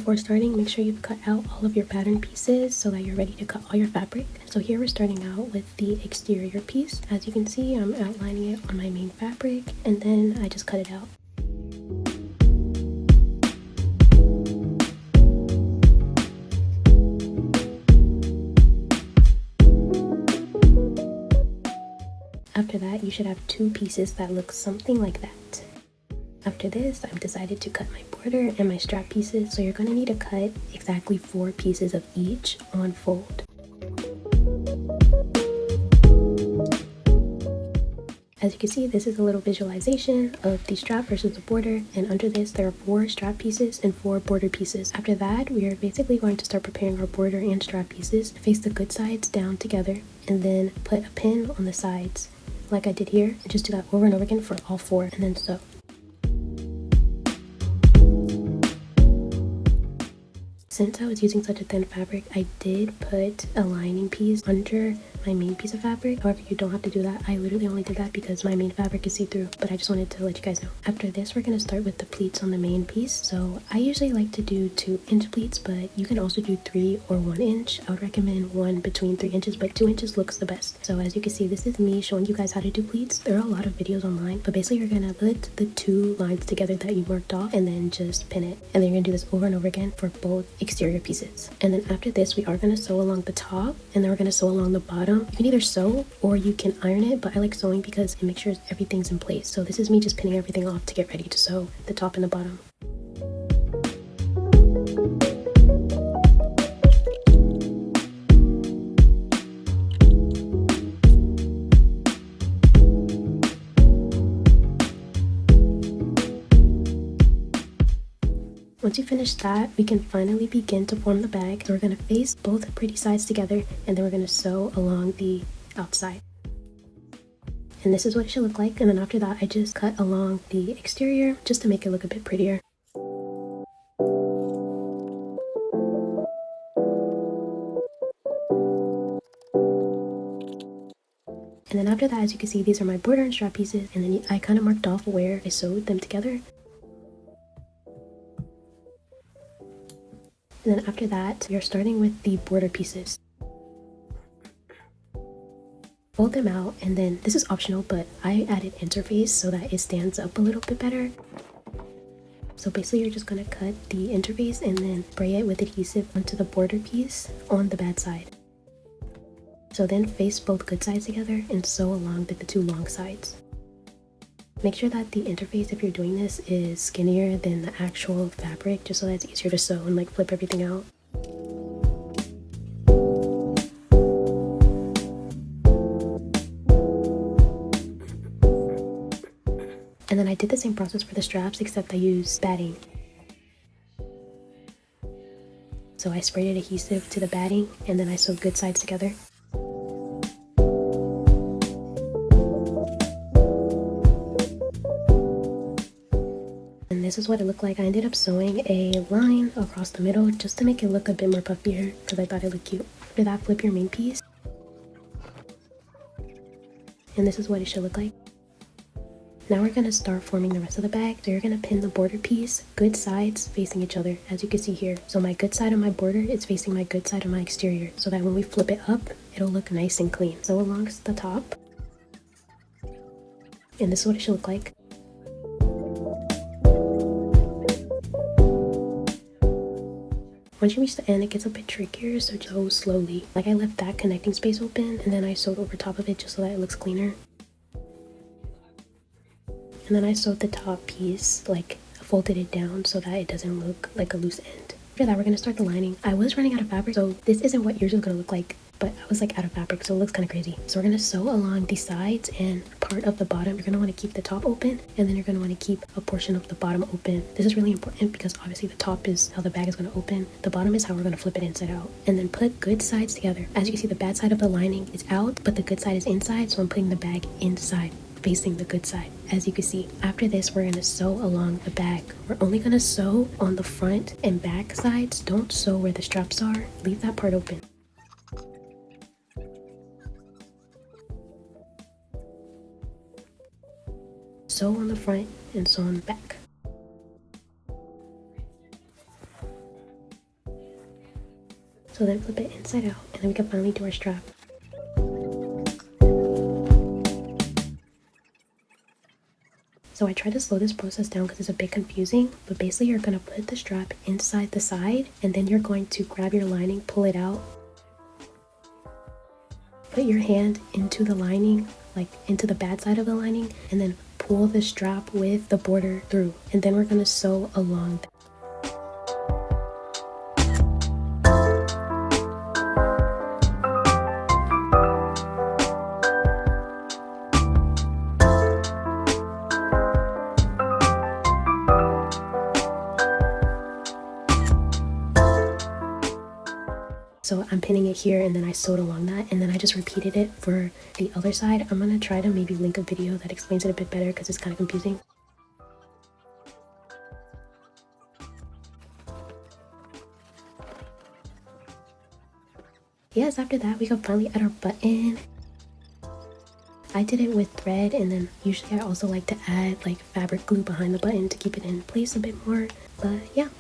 before starting, make sure you've cut out all of your pattern pieces so that you're ready to cut all your fabric. So here we're starting out with the exterior piece. As you can see, I'm outlining it on my main fabric and then I just cut it out. After that, you should have two pieces that look something like that. After this, I've decided to cut my border and my strap pieces, so you're going to need to cut exactly 4 pieces of each on fold. As you can see, this is a little visualization of the strap versus the border, and under this there are 4 strap pieces and 4 border pieces. After that, we are basically going to start preparing our border and strap pieces. Face the good sides down together and then put a pin on the sides like I did here, and just do that over and over again for all 4 and then sew. Since I was using such a thin fabric, I did put a lining piece under my main piece of fabric. However, you don't have to do that. I literally only did that because my main fabric is see-through, but I just wanted to let you guys know. After this, we're going to start with the pleats on the main piece. So I usually like to do 2-inch pleats, but you can also do 3 or 1 inch. I would recommend one between 3 inches, but 2 inches looks the best. So as you can see, this is me showing you guys how to do pleats. There are a lot of videos online, but basically you're going to put the 2 lines together that you marked off and then just pin it. And then you're going to do this over and over again for both exterior pieces. And then after this, we are going to sew along the top and then we're going to sew along the bottom. You can either sew or you can iron it, but I like sewing because it makes sure everything's in place. So this is me just pinning everything off to get ready to sew the top and the bottom. Once you finish that, we can finally begin to form the bag. So we're going to face both pretty sides together and then we're going to sew along the outside. And this is what it should look like. And then after that, I just cut along the exterior just to make it look a bit prettier. And then after that, as you can see, these are my border and strap pieces. And then I kind of marked off where I sewed them together. And then after that, you're starting with the border pieces. Fold them out, and then this is optional, but I added interface so that it stands up a little bit better. So basically you're just going to cut the interface and then spray it with adhesive onto the border piece on the bad side. So then face both good sides together and sew along with the 2 long sides. Make sure that the interface, if you're doing this, is skinnier than the actual fabric, just so that it's easier to sew and like flip everything out. And then I did the same process for the straps, except I used batting. So I sprayed adhesive to the batting and then I sewed good sides together. And this is what it looked like. I ended up sewing a line across the middle just to make it look a bit more puffier because I thought it looked cute. After that, flip your main piece. And this is what it should look like. Now we're going to start forming the rest of the bag. So you're going to pin the border piece, good sides facing each other, as you can see here. So my good side of my border is facing my good side of my exterior, so that when we flip it up, it'll look nice and clean. So along the top. And this is what it should look like. Once you reach the end, it gets a bit trickier, so just sew slowly. Like I left that connecting space open, and then I sewed over top of it just so that it looks cleaner. And then I sewed the top piece, like folded it down so that it doesn't look like a loose end. After that, we're going to start the lining. I was running out of fabric, so this isn't what yours is going to look like, but I was like out of fabric, so it looks kind of crazy. So we're going to sew along the sides and part of the bottom. You're going to want to keep the top open, and then you're going to want to keep a portion of the bottom open. This is really important because obviously the top is how the bag is going to open. The bottom is how we're going to flip it inside out. And then put good sides together. As you can see, the bad side of the lining is out, but the good side is inside, so I'm putting the bag inside, facing the good side. As you can see, after this, we're going to sew along the bag. We're only going to sew on the front and back sides. Don't sew where the straps are. Leave that part open. Sew on the front and sew on the back. So then flip it inside out, and then we can finally do our strap. So I try to slow this process down because it's a bit confusing, but basically you're going to put the strap inside the side, and then you're going to grab your lining, pull it out, put your hand into the lining, like into the bad side of the lining, and then pull the strap with the border through, and then we're going to sew along that. So I'm pinning it here, and then I sewed along that, and then I just repeated it for the other side. I'm gonna try to maybe link a video that explains it a bit better because it's kind of confusing. Yes, after that we can finally add our button. I did it with thread, and then usually I also like to add like fabric glue behind the button to keep it in place a bit more, but yeah.